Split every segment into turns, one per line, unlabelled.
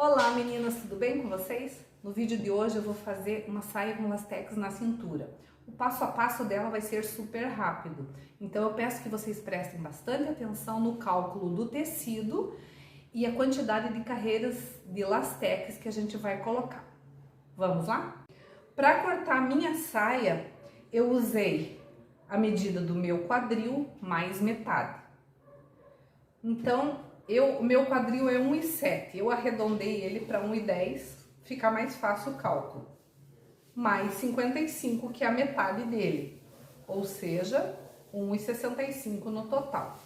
Olá meninas, tudo bem com vocês? No vídeo de hoje eu vou fazer uma saia com lastex na cintura. O passo a passo dela vai ser super rápido, então eu peço que vocês prestem bastante atenção no cálculo do tecido e a quantidade de carreiras de lastex que a gente vai colocar. Vamos lá? Para cortar a minha saia, eu usei a medida do meu quadril mais metade. Então, o meu quadril é 1,7, eu arredondei ele para 1,10, fica mais fácil o cálculo. Mais 55, que é a metade dele, ou seja, 1,65 no total.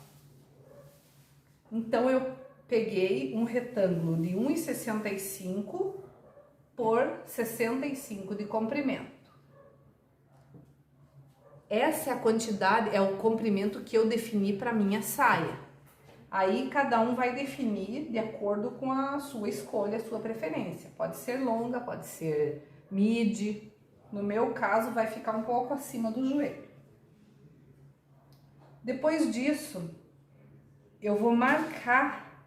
Então, eu peguei um retângulo de 1,65 por 65 de comprimento. Essa é a quantidade, é o comprimento que eu defini para minha saia. Aí cada um vai definir de acordo com a sua escolha, a sua preferência. Pode ser longa, pode ser midi. No meu caso, vai ficar um pouco acima do joelho. Depois disso, eu vou marcar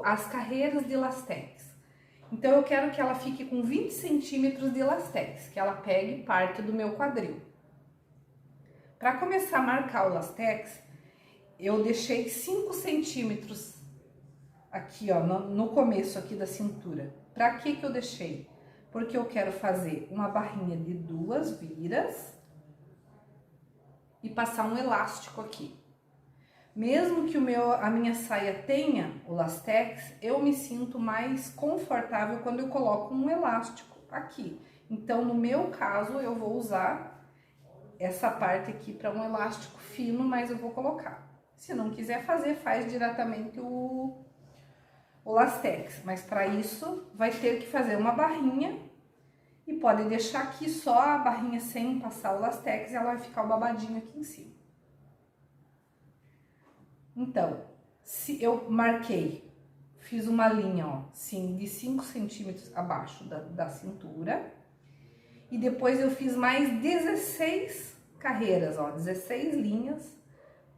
as carreiras de lastex. Então, eu quero que ela fique com 20 centímetros de lastex, que ela pegue parte do meu quadril. Para começar a marcar o lastex, eu deixei 5 centímetros aqui, ó, no começo aqui da cintura. Pra que eu deixei? Porque eu quero fazer uma barrinha de 2 viras e passar um elástico aqui. Mesmo que a minha saia tenha o lastex, eu me sinto mais confortável quando eu coloco um elástico aqui. Então, no meu caso, eu vou usar essa parte aqui para um elástico fino, mas eu vou colocar. Se não quiser fazer, faz diretamente o lastex, mas para isso vai ter que fazer uma barrinha e pode deixar aqui só a barrinha sem passar o lastex e ela vai ficar o babadinho aqui em cima. Então, se eu marquei, fiz uma linha, ó, sim, de 5 centímetros abaixo da cintura e depois eu fiz mais 16 carreiras, ó, 16 linhas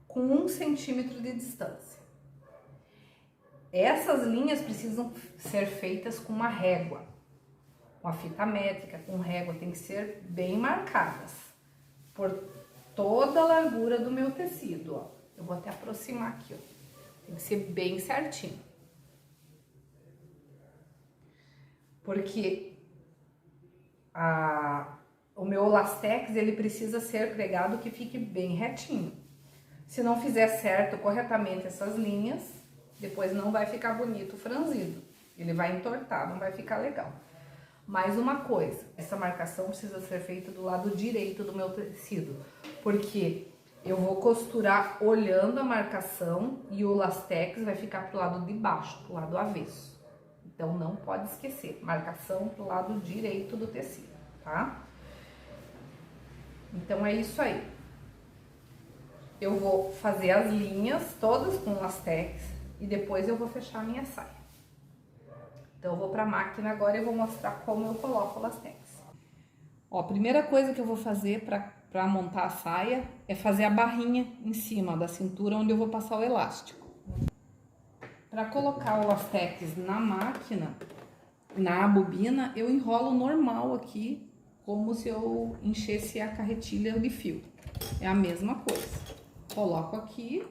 com 1 centímetro de distância. Essas linhas precisam ser feitas com uma régua, com a fita métrica, com régua, tem que ser bem marcadas por toda a largura do meu tecido, ó. Eu vou até aproximar aqui, ó. Tem que ser bem certinho. Porque o meu lastex, ele precisa ser pregado que fique bem retinho. Se não fizer certo, corretamente essas linhas, depois não vai ficar bonito franzido. Ele vai entortar, não vai ficar legal. Mais uma coisa, essa marcação precisa ser feita do lado direito do meu tecido, porque eu vou costurar olhando a marcação e o lastex vai ficar pro lado de baixo, pro lado avesso. Então, não pode esquecer, marcação pro lado direito do tecido, tá? Então, é isso aí. Eu vou fazer as linhas todas com lastex e depois eu vou fechar a minha saia. Então, eu vou para a máquina agora e vou mostrar como eu coloco o lastex. Ó, a primeira coisa que eu vou fazer para montar a saia é fazer a barrinha em cima da cintura onde eu vou passar o elástico. Para colocar o lastex na máquina, na bobina, eu enrolo normal aqui, como se eu enchesse a carretilha de fio. É a mesma coisa. Coloco aqui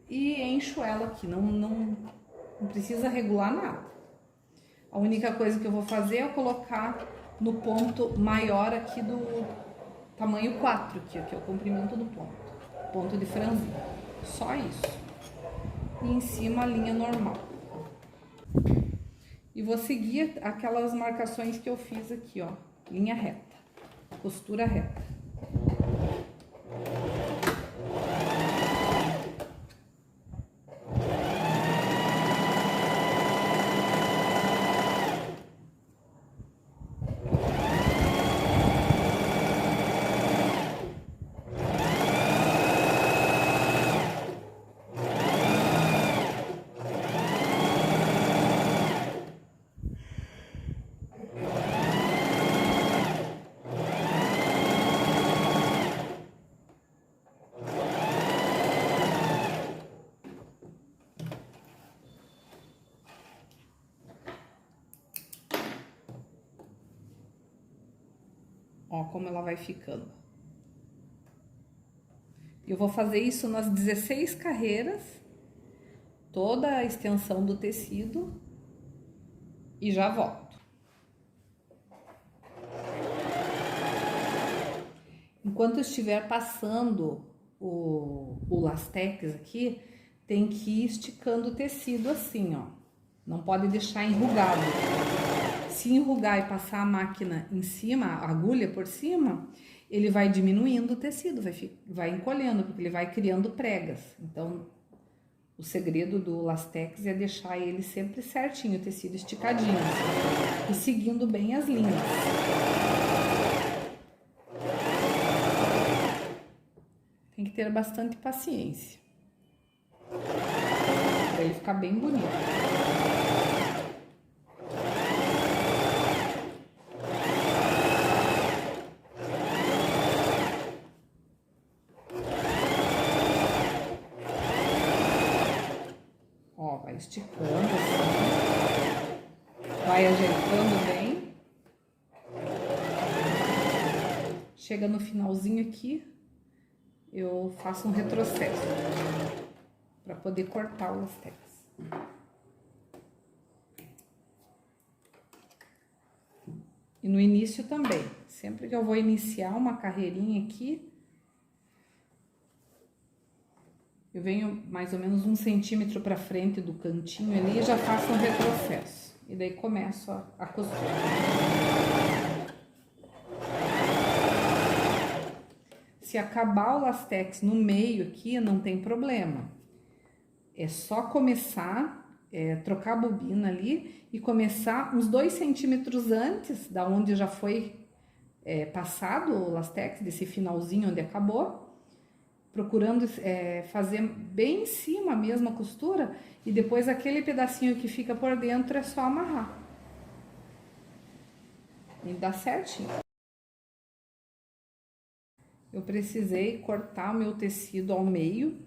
e encho ela aqui, não precisa regular nada. A única coisa que eu vou fazer é colocar no ponto maior aqui do tamanho 4, aqui, que é o comprimento do ponto de franzir. Só isso. E em cima a linha normal. E vou seguir aquelas marcações que eu fiz aqui, ó, linha reta, costura reta. Ó, como ela vai ficando. Eu vou fazer isso nas 16 carreiras, toda a extensão do tecido, e já volto. Enquanto eu estiver passando o lastex aqui, tem que ir esticando o tecido assim, ó. Não pode deixar enrugado. Se enrugar e passar a máquina em cima, a agulha por cima, ele vai diminuindo o tecido, vai encolhendo, porque ele vai criando pregas. Então, o segredo do lastex é deixar ele sempre certinho, o tecido esticadinho, e seguindo bem as linhas. Tem que ter bastante paciência, para ele ficar bem bonito. Ó, vai esticando assim, vai ajeitando bem. Chega no finalzinho aqui, eu faço um retrocesso para poder cortar o lastex. E no início também, sempre que eu vou iniciar uma carreirinha aqui, eu venho mais ou menos 1 centímetro para frente do cantinho ali e já faço um retrocesso. E daí começo a costura. Se acabar o lastex no meio aqui, não tem problema. É só começar, trocar a bobina ali e começar uns 2 centímetros antes da onde já foi passado o lastex, desse finalzinho onde acabou. Procurando fazer bem em cima mesmo a costura e depois aquele pedacinho que fica por dentro é só amarrar. E dá certinho. Eu precisei cortar o meu tecido ao meio,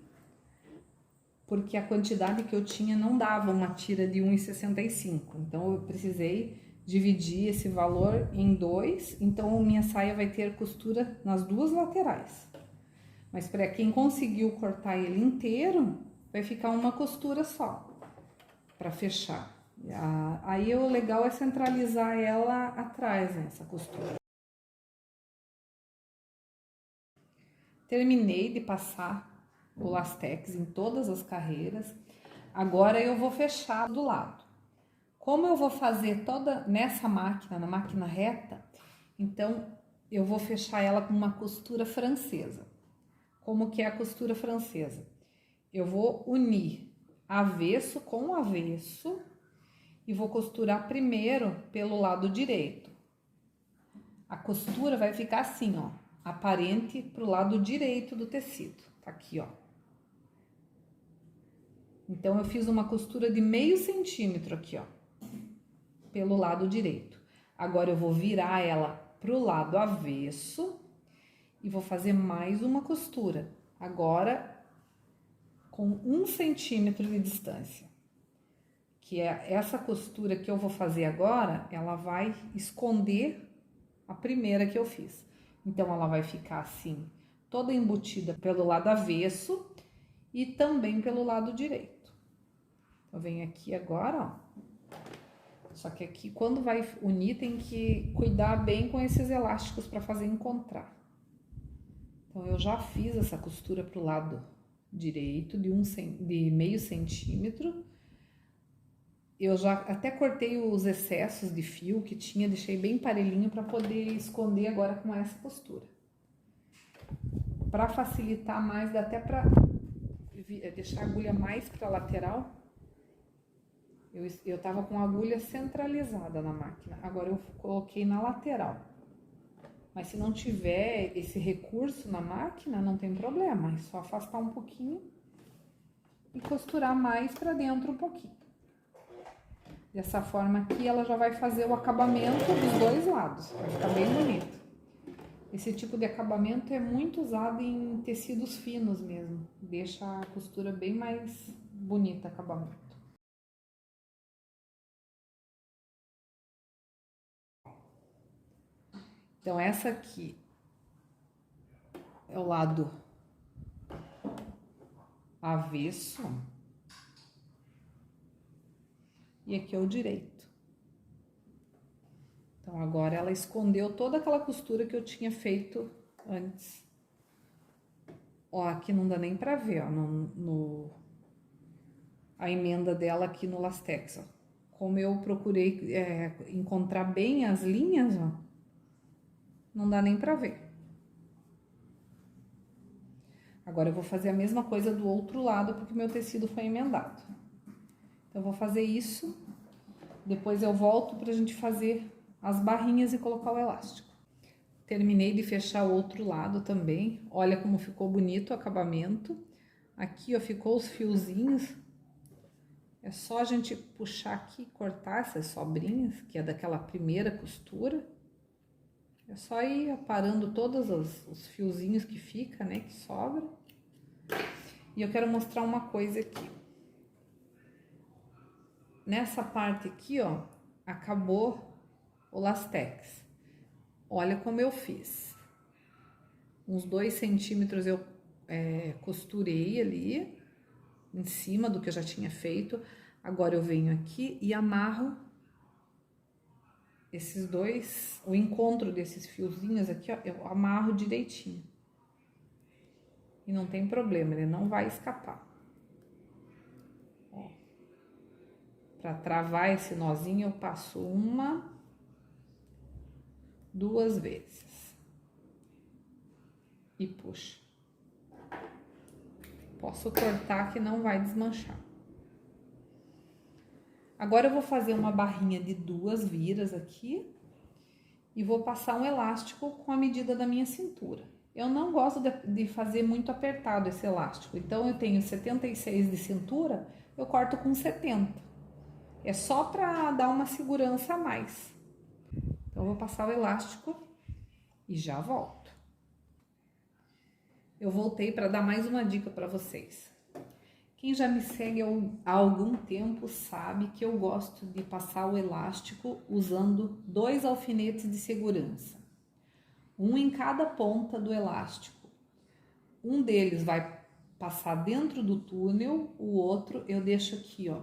porque a quantidade que eu tinha não dava uma tira de 1,65. Então, eu precisei dividir esse valor em 2. Então, minha saia vai ter costura nas 2 laterais. Mas para quem conseguiu cortar ele inteiro, vai ficar uma costura só, para fechar. Aí, o legal é centralizar ela atrás, né, essa costura. Terminei de passar o lastex em todas as carreiras. Agora eu vou fechar do lado. Como eu vou fazer toda nessa máquina, na máquina reta, então eu vou fechar ela com uma costura francesa. Como que é a costura francesa? Eu vou unir avesso com avesso e vou costurar primeiro pelo lado direito. A costura vai ficar assim, ó, aparente pro lado direito do tecido. Tá aqui, ó. Então, eu fiz uma costura de meio centímetro aqui, ó, pelo lado direito. Agora, eu vou virar ela pro lado avesso e vou fazer mais uma costura. Agora, com 1 centímetro de distância. Que é essa costura que eu vou fazer agora, ela vai esconder a primeira que eu fiz. Então, ela vai ficar assim, toda embutida pelo lado avesso e também pelo lado direito. Eu venho aqui agora, ó. Só que aqui, quando vai unir, tem que cuidar bem com esses elásticos para fazer encontrar. Então, eu já fiz essa costura pro lado direito de meio centímetro. Eu já até cortei os excessos de fio que tinha, deixei bem parelhinho para poder esconder agora com essa costura. Para facilitar mais, dá até para deixar a agulha mais para a lateral. Eu tava com a agulha centralizada na máquina, agora eu coloquei na lateral. Mas se não tiver esse recurso na máquina, não tem problema, é só afastar um pouquinho e costurar mais para dentro um pouquinho. Dessa forma aqui, ela já vai fazer o acabamento dos 2 lados, vai ficar bem bonito. Esse tipo de acabamento é muito usado em tecidos finos mesmo, deixa a costura bem mais bonita, acabamento. Então, essa aqui é o lado avesso. E aqui é o direito. Então, agora ela escondeu toda aquela costura que eu tinha feito antes. Ó, aqui não dá nem pra ver, ó, a emenda dela aqui no Lastex, ó. Como eu procurei encontrar bem as linhas, ó, não dá nem pra ver. Agora eu vou fazer a mesma coisa do outro lado, porque meu tecido foi emendado. Então, eu vou fazer isso, depois eu volto pra gente fazer as barrinhas e colocar o elástico. Terminei de fechar o outro lado também, olha como ficou bonito o acabamento. Aqui, ó, ficou os fiozinhos. É só a gente puxar aqui, cortar essas sobrinhas, que é daquela primeira costura. É só ir aparando todos os fiozinhos que fica, né, que sobra. E eu quero mostrar uma coisa aqui. Nessa parte aqui, ó, acabou o Lastex. Olha como eu fiz. Uns 2 centímetros eu costurei ali, em cima do que eu já tinha feito. Agora eu venho aqui e amarro esses dois, o encontro desses fiozinhos aqui, ó, eu amarro direitinho. E não tem problema, ele não vai escapar. Ó. Pra travar esse nozinho, eu passo 1, 2 vezes. E puxo. Posso cortar que não vai desmanchar. Agora eu vou fazer uma barrinha de 2 viras aqui e vou passar um elástico com a medida da minha cintura. Eu não gosto de fazer muito apertado esse elástico, então eu tenho 76 de cintura, eu corto com 70. É só para dar uma segurança a mais. Então eu vou passar o elástico e já volto. Eu voltei para dar mais uma dica para vocês. Quem já me segue há algum tempo sabe que eu gosto de passar o elástico usando 2 alfinetes de segurança. Um em cada ponta do elástico. Um deles vai passar dentro do túnel, o outro eu deixo aqui, ó,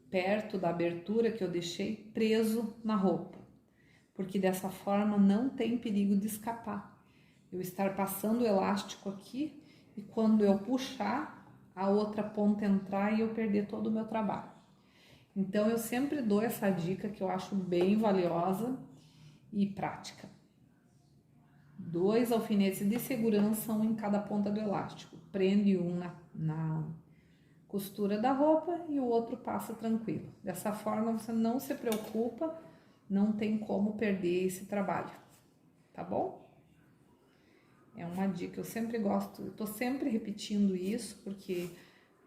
perto da abertura que eu deixei preso na roupa. Porque dessa forma não tem perigo de escapar. Eu estar passando o elástico aqui e quando eu puxar, a outra ponta entrar e eu perder todo o meu trabalho. Então, eu sempre dou essa dica que eu acho bem valiosa e prática. 2 alfinetes de segurança, um em cada ponta do elástico. Prende um na costura da roupa e o outro passa tranquilo. Dessa forma, você não se preocupa, não tem como perder esse trabalho, tá bom? É uma dica, eu sempre gosto, eu tô sempre repetindo isso, porque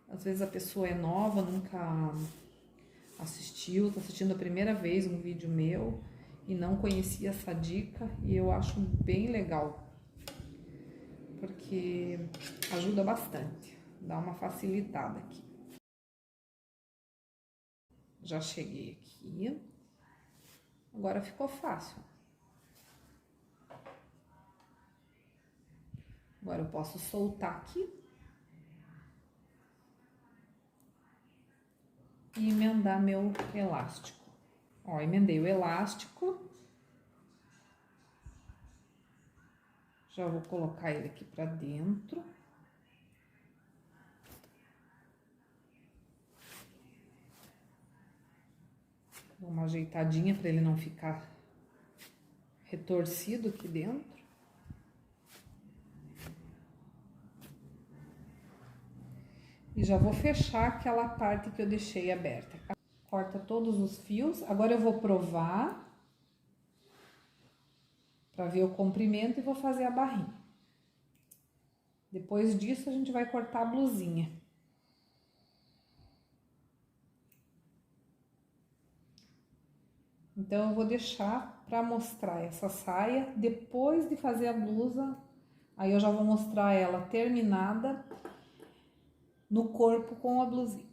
às vezes a pessoa é nova, nunca assistiu, tá assistindo a primeira vez um vídeo meu e não conhecia essa dica e eu acho bem legal, porque ajuda bastante, dá uma facilitada aqui. Já cheguei aqui, agora ficou fácil. Agora eu posso soltar aqui e emendar meu elástico. Ó, emendei o elástico. Já vou colocar ele aqui pra dentro. Dou uma ajeitadinha pra ele não ficar retorcido aqui dentro. E já vou fechar aquela parte que eu deixei aberta. Corta todos os fios. Agora eu vou provar para ver o comprimento e vou fazer a barrinha. Depois disso, a gente vai cortar a blusinha. Então, eu vou deixar para mostrar essa saia depois de fazer a blusa. Aí eu já vou mostrar ela terminada no corpo com a blusinha.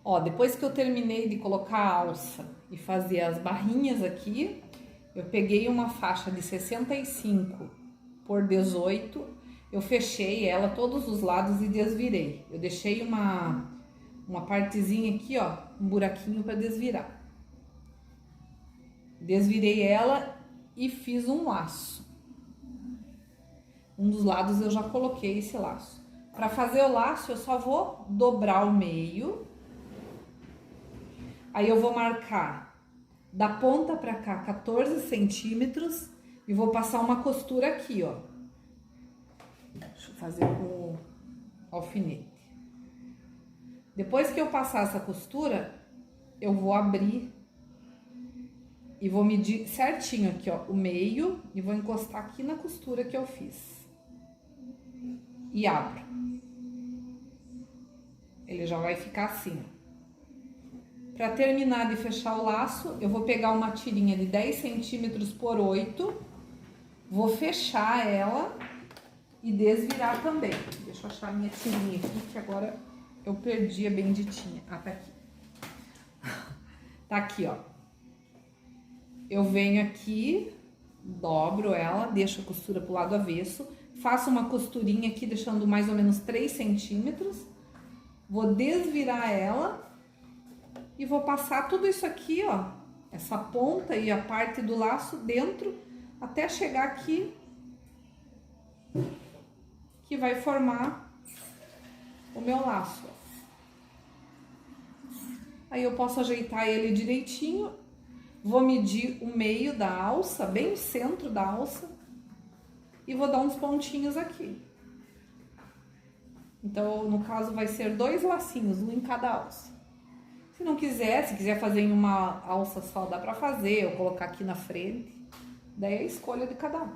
Ó, depois que eu terminei de colocar a alça e fazer as barrinhas aqui, eu peguei uma faixa de 65 por 18, eu fechei ela todos os lados e desvirei. Eu deixei uma partezinha aqui, ó, um buraquinho para desvirar. Desvirei ela e fiz um laço. Um dos lados eu já coloquei esse laço. Para fazer o laço, eu só vou dobrar o meio. Aí eu vou marcar da ponta pra cá 14 centímetros e vou passar uma costura aqui, ó. Deixa eu fazer com o alfinete. Depois que eu passar essa costura, eu vou abrir e vou medir certinho aqui, ó, o meio e vou encostar aqui na costura que eu fiz. E abro. Ele já vai ficar assim, ó. Para terminar de fechar o laço, eu vou pegar uma tirinha de 10 centímetros por 8, vou fechar ela e desvirar também. Deixa eu achar a minha tirinha aqui, que agora eu perdi a benditinha. Ah, tá aqui. Tá aqui, ó. Eu venho aqui, dobro ela, deixo a costura pro lado avesso, faço uma costurinha aqui, deixando mais ou menos 3 centímetros, vou desvirar ela e vou passar tudo isso aqui, ó, essa ponta e a parte do laço dentro, até chegar aqui, que vai formar o meu laço. Aí eu posso ajeitar ele direitinho, vou medir o meio da alça, bem o centro da alça, e vou dar uns pontinhos aqui. Então, no caso, vai ser 2 lacinhos, um em cada alça. Se não quiser, se quiser fazer em uma alça só, dá pra fazer, ou colocar aqui na frente. Daí é a escolha de cada um.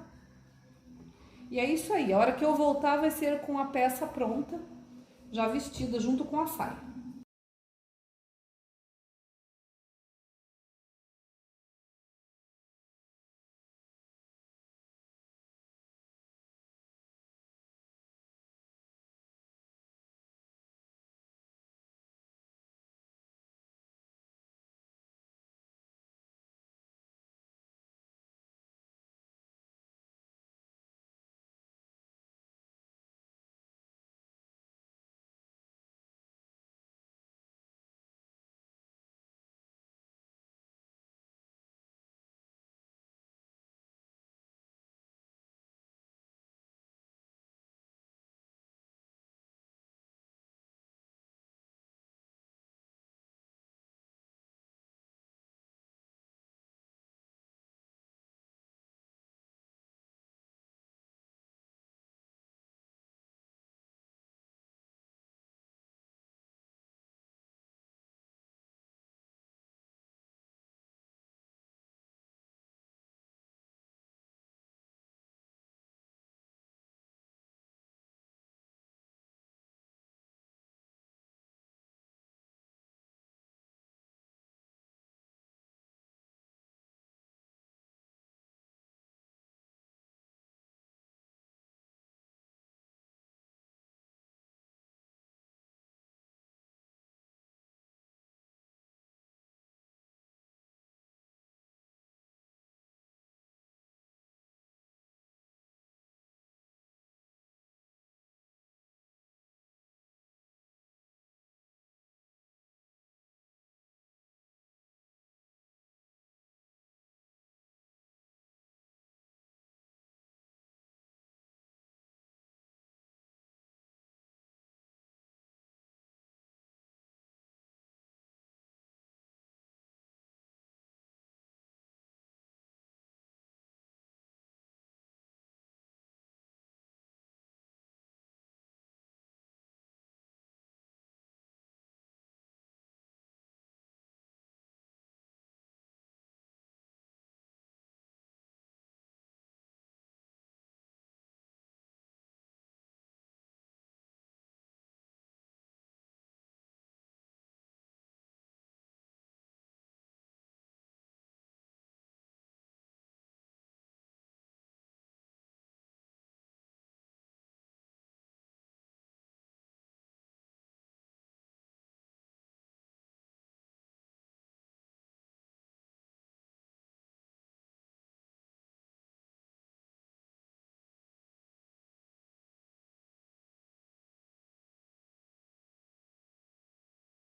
E é isso aí, a hora que eu voltar vai ser com a peça pronta, já vestida junto com a saia.